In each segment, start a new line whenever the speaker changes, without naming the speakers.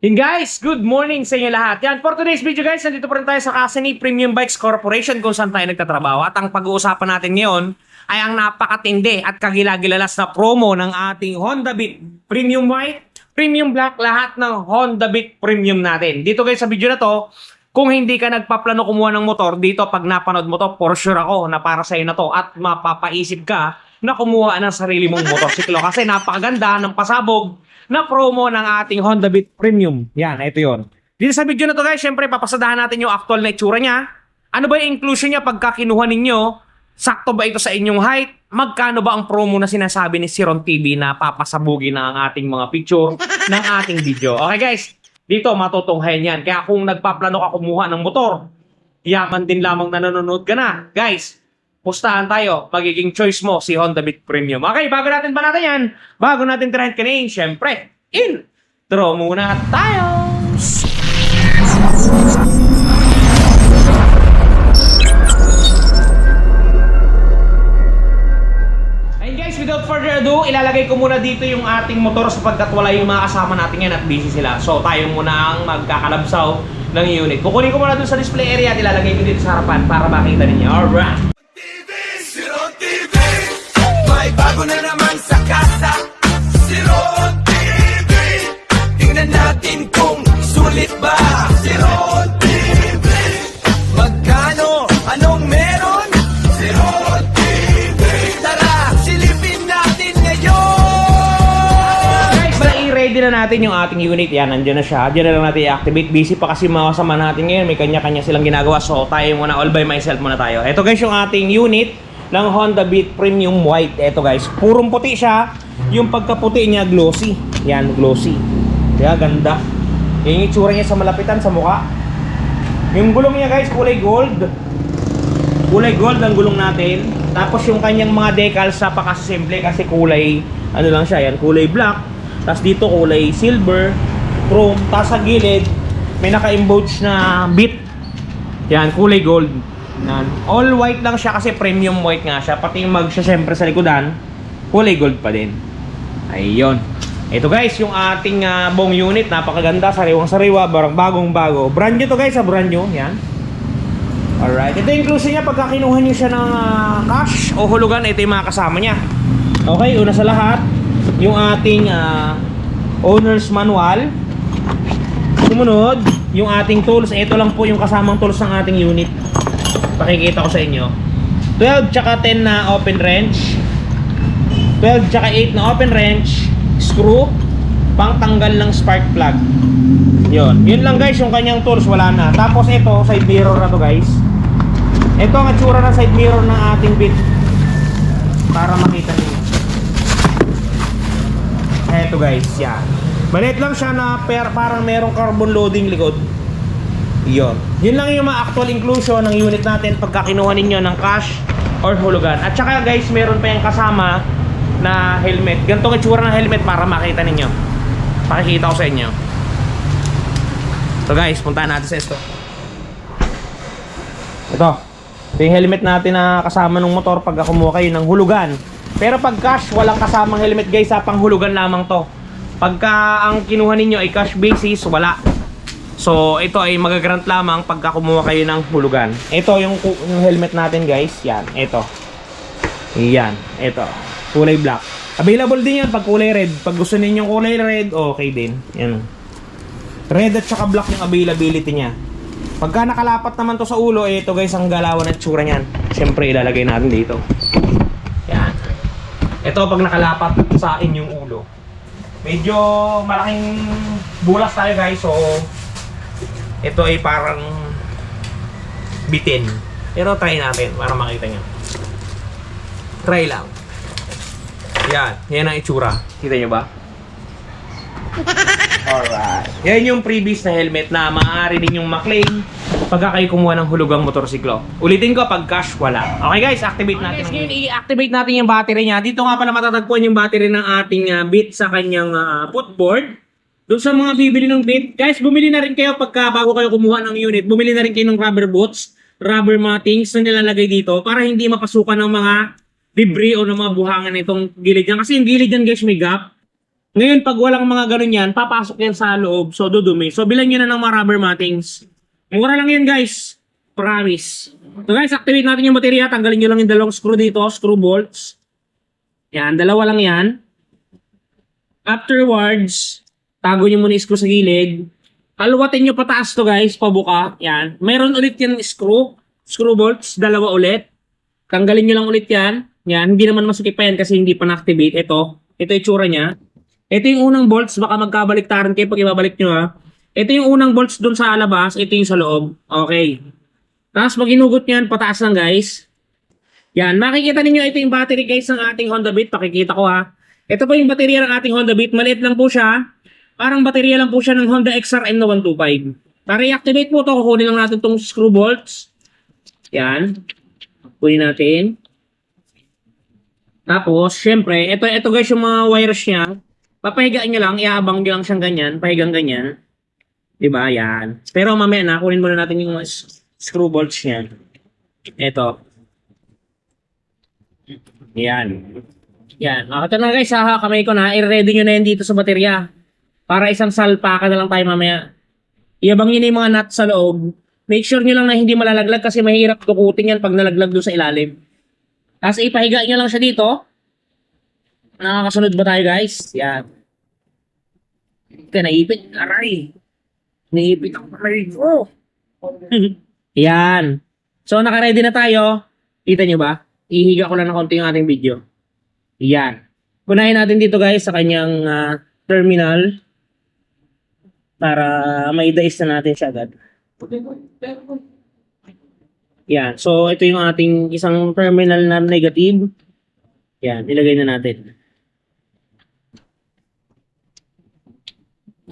Hey guys, good morning sa inyo lahat. Yan, for today's video guys, nandito pa rin tayo sa casa ni Premium Bikes Corporation kung saan tayo nagtatrabaho. At ang pag-uusapan natin ngayon ay ang napakatindi at kagilagilalas na promo ng ating Honda Beat Premium White, Premium Black, lahat ng Honda Beat Premium natin. Dito guys sa video na to, kung hindi ka nagpaplano kumuha ng motor, dito pag napanood mo to, for sure ako na para sa'yo na to at mapapaisip ka na kumuha ng sarili mong motorsiklo kasi napakaganda ng pasabog na promo ng ating Honda Beat Premium. Yan, ito yon. Dito sa video na to guys, syempre papasadahan natin yung actual na itsura niya. Ano ba yung inclusion niya pagka kinuha ninyo? Sakto ba ito sa inyong height? Magkano ba ang promo na sinasabi ni Siron TV na papasabugin na ang ating mga picture ng ating video? Okay guys, dito matutunghayan yan. Kaya kung nagpaplano ka kumuha ng motor, yaman din lamang na nanonood ka na. Guys, pustahan tayo, magiging choice mo si Honda Beat Premium. Okay, bago natin yan, bago natin tirahin kanin, syempre, intro muna tayo! Ayun guys, without further ado, ilalagay ko muna dito yung ating motor sapagkat wala yung mga kasama natin yan at busy sila. So, tayo muna ang magkakalabsaw ng unit. Kukunin ko muna dun sa display area at ilalagay ko dito sa harapan para makita ninyo. Alright!
May bago na naman sa kasa, Siron TV. Tingnan natin kung sulit ba, Siron TV. Magkano, anong meron, Siron TV. Tara, silipin natin ngayon.
Guys, i-ready na natin yung ating unit. Yan, nandiyan na siya. Diyan na lang natin i-activate. Busy pa kasi mga kasama natin ngayon. May kanya-kanya silang ginagawa. So, tayo muna, all by myself muna tayo. Ito guys, yung ating unit ng Honda Beat Premium White. Ito guys, purong puti siya. Yung pagkaputi niya glossy. Yan, glossy. Kaya ganda. Yung itsura niya sa malapitan sa mukha. Yung gulong niya guys, kulay gold. Kulay gold ang gulong natin. Tapos yung kanyang mga decals napakasimple kasi kulay, ano lang siya, yan, kulay black. Tapos dito kulay silver, chrome. Tapos sa gilid, may naka-embouch na bit. Yan, kulay gold. Yan. All white lang siya kasi premium white nga siya. Pati yung mag siya syempre sa likodan, kulay gold pa din. Ayun. Ito guys, yung ating buong unit, napakaganda, sariwang-sariwa, bagong-bago. Brand new to guys, brand new. Yan. Alright. Ito yung inclusion niya pagka kinuha niyo siya ng cash o hulugan, ito yung mga kasama niya. Okay, una sa lahat, yung ating owner's manual. Sumunod, yung ating tools. Ito lang po yung kasamang tools ng ating unit. Pakikita ko sa inyo. 12 tsaka 10 na open wrench. 12 tsaka 8 na open wrench. Screw. Pang tanggal ng spark plug. Yun. Yun lang guys yung kanyang tools. Wala na. Tapos ito, side mirror na to guys. Ito ang itsura ng side mirror ng ating Beat. Para makita niyo. Ito guys. Yan. Maliit lang siya na parang merong carbon loading likod. Yun. Yun lang yung mga actual inclusion ng unit natin pagka kinuha ninyo ng cash or hulugan. At saka guys, meron pa yung kasama na helmet. Ganitong itsura ng helmet para makita ninyo. Pakikita ko sa inyo. So guys, puntahan natin sa ito. Ito yung helmet natin na kasama ng motor pagka kumuha kayo ng hulugan. Pero pag cash, walang kasamang helmet guys, sa panghulugan lamang to. Pagka ang kinuha ninyo ay cash basis, wala. So, ito ay magagrant lamang pagka kumuha kayo ng hulugan. Ito yung helmet natin guys. Yan, ito. Yan, ito. Kulay black. Available din yan pag kulay red. Pag gusto ninyong kulay red, okay din. Yan. Red at saka black yung availability niya. Pagka nakalapat naman to sa ulo, ito guys ang galawan at tsura niyan. Siyempre, ilalagay natin dito. Yan. Ito pag nakalapat sa inyong ulo. Medyo malaking bulas tayo guys. So, ito ay parang bitin. Pero try natin para makita nyo. Try lang. Yan. Yan ang itsura. Kita nyo ba? Alright. Yan yung previous na helmet na maaari ninyong maklaim pagka kayo kumuha ng hulugang motorsiklo. Ulitin ko, pag cash, wala. Okay guys, activate natin. Guys, i-activate natin yung battery niya. Dito nga pala matatagpuan yung battery ng ating Beat sa kanyang footboard. Doon sa mga bibili ng Beat, guys, bumili na rin kayo pagka bago kayo kumuha ng unit. Bumili na rin kayo ng rubber boots, rubber mattings na nilalagay dito para hindi mapasukan ng mga debris o ng mga buhangan itong gilid yan. Kasi yung gilid yan guys may gap. Ngayon, pag walang mga ganun yan, papasok yan sa loob. So, dudumi. So, bilan nyo na ng mga rubber mattings. Mura lang yan, guys. Promise. So, guys, activate natin yung baterya. Tanggalin nyo lang yung dalawang screw dito. Screw bolts. Yan, dalawa lang yan. Afterwards, tago nyo muna yung screw sa gilid. Kaluwatin nyo pataas to, guys. Pabuka. Yan. Meron ulit yan screw. Screw bolts. Dalawa ulit. Tanggalin nyo lang ulit yan. Yan. Hindi naman masakit pa yan kasi hindi pa na-activate. Ito yung tsura niya. Ito yung unang bolts, baka magkabaliktaran kayo pag ibabalik nyo ha. Ito yung unang bolts dun sa labas, ito yung sa loob. Okay. Tapos pag inugot nyo yan, pataas lang guys. Yan, makikita ninyo ito yung battery guys ng ating Honda Beat. Pakikita ko ha. Ito po yung baterya ng ating Honda Beat. Maliit lang po siya. Parang baterya lang po siya ng Honda XRM na 125. Para i-activate po ito, kukunin lang natin itong screw bolts. Yan. Kunin natin. Tapos, syempre, ito guys yung mga wires niya. Papahigaan nyo lang, iaabang nyo lang siyang ganyan, pahigang ganyan. Diba? Yan. Pero mamaya na, kunin muna natin yung screw bolts niya. Ito. Yan. Yan. Ito na guys, ha, kamay ko na, i-ready nyo na yan dito sa baterya. Para isang salpaka na lang tayo mamaya. Iabang nyo na yung mga nuts sa loob. Make sure nyo lang na hindi malalaglag kasi mahirap tukutin yan pag nalaglag doon sa ilalim. Tapos ipahiga nyo lang siya dito. Nakakasunod ba tayo guys? Yan. Ito, naipit. Aray. Naipit ang kamay ko. Yan. So, naka-ready na tayo. Kita nyo ba? Ihiga ko lang ng konti yung ating video. Yan. Punahin natin dito guys sa kanyang terminal. Para ma-dice na natin siya agad. Yan. So, ito yung ating isang terminal na negative. Yan. Ilagay na natin.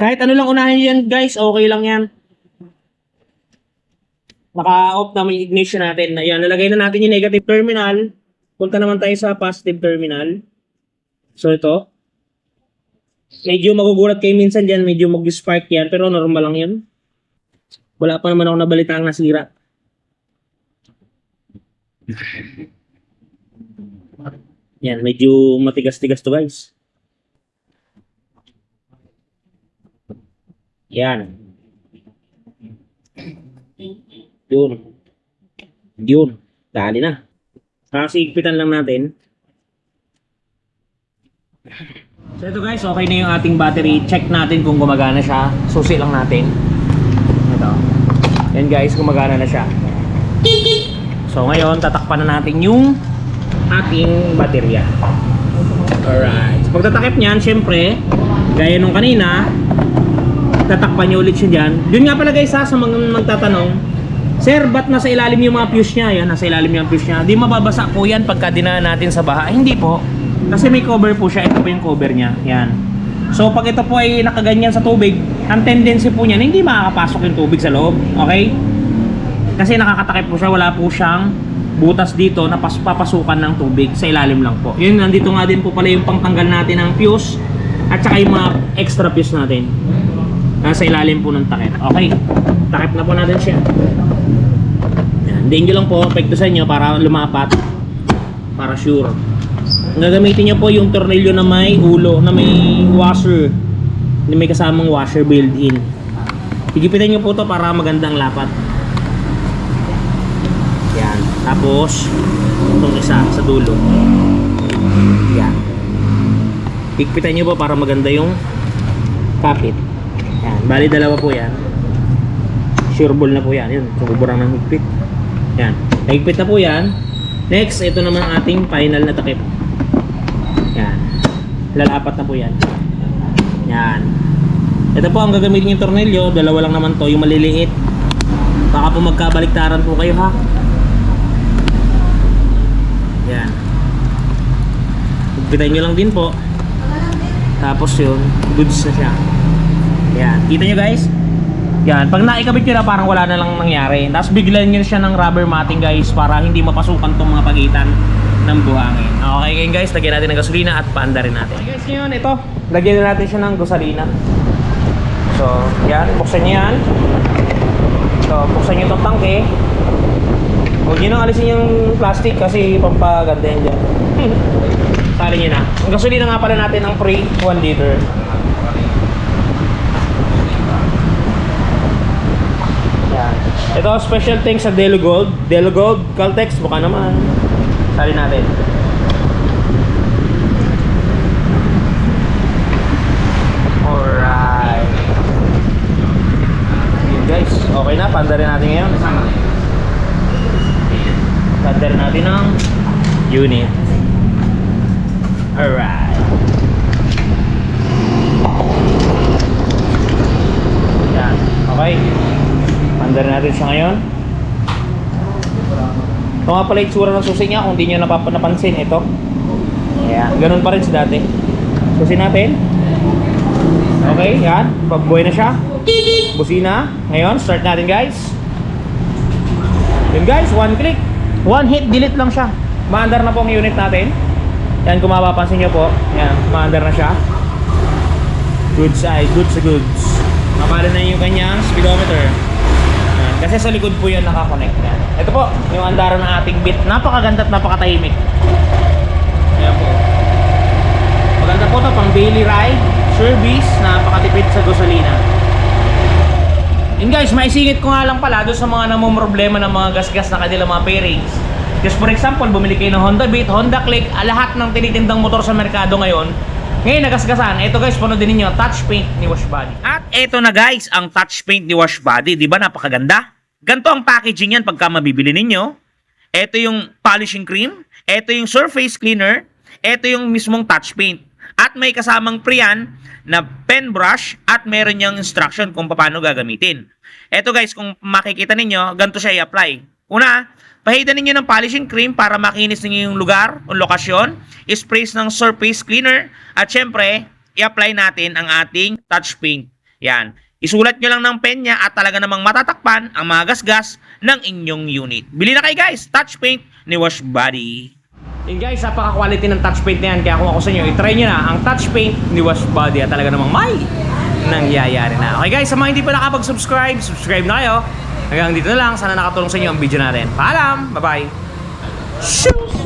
Kahit ano lang unahin yan guys, okay lang yan. Naka-off na may ignition natin. Ayan, nalagay na natin yung negative terminal. Punta naman tayo sa positive terminal. So ito. Medyo magugulat kayo minsan dyan, medyo mag-spark yan, pero normal lang yun. Wala pa naman ako nabalitaang nasira. Yan, medyo matigas-tigas to guys. Yan. Yun. Yun. Dali na. Kasigpitan lang natin. So ito guys, okay na yung ating battery. Check natin kung gumagana siya. Susi lang natin. Ito. Yan guys, gumagana na siya. So ngayon, tatakpan na natin yung ating baterya. Alright. So pagtatakip niyan, syempre, gaya nung kanina, tatakpan niyo ulit siya dyan. Yun nga pala guys ha, sa mga magtatanong, sir, ba't nasa ilalim yung mga fuse niya? Yan, nasa ilalim yung fuse niya. Di mababasa po yan pagka dinaan natin sa baha. Hindi po. Kasi may cover po siya. Ito po yung cover niya. Yan. So pag ito po ay nakaganyan sa tubig, ang tendency po niyan, hindi makakapasok yung tubig sa loob. Okay? Kasi nakakatakip po siya. Wala po siyang butas dito na papasukan ng tubig. Sa ilalim lang po. Yun, nandito nga din po pala yung pangtanggal natin ng fuse at saka yung mga extra fuse natin. Nasa ilalim po ng takip. Okay. Takip na po natin siya. Yan. Diin nyo lang po. Pekto sa inyo para lumapat. Para sure. Gagamitin nyo po yung tornilyo na may ulo, na may washer. Na may kasamang washer built-in. Higipitan nyo po to para magandang lapat. Yan. Tapos, itong isa sa dulo. Yan. Higpitan nyo po para maganda yung kapit. Yan, bali dalawa po yan. Sure ball na po yan. Yun, sububurang ng higpit. Yan, higpit na po yan. Next, ito naman ang ating final na takip. Yan, lalapat na po yan. Yan. Ito po ang gagamitin yung tornilyo. Dalawa lang naman to, yung maliliit. Baka po magkabaliktaran po kayo ha. Yan. Higpitan nyo lang din po. Tapos yun, goods na siya. Yan, kita nyo guys. Yan, pag naikabit nyo na parang wala na lang nangyari. Tapos biglan nyo siya ng rubber matting guys para hindi mapasukan tong mga pagitan ng buhangin. Okay ngayon guys, lagyan natin ng gasolina at paanda rin natin. Okay guys, ngayon ito, lagyan na natin siya ng gasolina. So, yan, buksan nyo yan. So, buksan nyo itong tangke. Huwag nyo nang alisin yung plastic kasi pampaganda yan dyan. So, Tali nyo na. Ang gasolina nga pala natin ang free 1 liter. Yan. Ito special thanks sa Delo Gold. Delo Gold, Caltex, baka naman. Tali natin. Alright. Yun guys, okay na. Pandarin natin ngayon. Pandarin natin ang unit. Alright. Yan. Okay. Pandarin natin siya ngayon. Ito nga pala itsura ng susi niya kung di nyo napansin. Ito. Ayan. Ganun pa rin sa dati. Susi natin. Okay. Yan. Pagbuhay na siya. Busina. Ngayon, start natin guys. Yun guys, one click. One hit, delete lang siya. Maandar na po ang unit natin. Yan, kung mapapansin nyo po. Yan, maandar na siya. Goods ay, goods sa goods. Mapala na yung kanyang speedometer. Yan, kasi sa likod po yan nakakonect. Yan. Ito po, yung andaran ng ating bit. Napakaganda at napakatahimik. Ayan po. Maganda po ito pang daily ride, service, napakatipid sa gasolina. Yun guys, maisingit ko nga lang pala doon sa mga namumroblema ng mga gas-gas na kanilang mga pairings. Just for example, bumili kayo ng Honda Beat, Honda Click, lahat ng tinitindang motor sa merkado ngayon. Ngayon nagasgasan. Ito guys, panoodin niyo, touch paint ni Wash Body. At ito na guys, ang touch paint ni Wash Body. Di ba napakaganda? Ganito ang packaging yan pagka mabibili ninyo. Ito yung polishing cream, ito yung surface cleaner, ito yung mismong touch paint. At may kasamang pre-yan na pen brush at meron niyang instruction kung paano gagamitin. Ito guys, kung makikita ninyo, ganito siya i-apply. Una, pahidan ninyo ng polishing cream para makinis ninyo yung lugar o lokasyon. Sprays ng surface cleaner. At syempre, i-apply natin ang ating touch paint. Yan. Isulat nyo lang ng pen niya at talaga namang matatakpan ang mga gasgas ng inyong unit. Bili na kayo guys, touch paint ni Wash Body. Yun guys, napaka-quality ng touch paint na yan. Kaya kung ako sa inyo, i-try nyo na ang touch paint ni Wash Body. At talaga namang may nangyayari na. Okay guys, sa mga hindi pa nakapag-subscribe, subscribe na kayo. Hanggang dito na lang. Sana nakatulong sa inyo ang video natin. Paalam! Bye-bye! Shoes!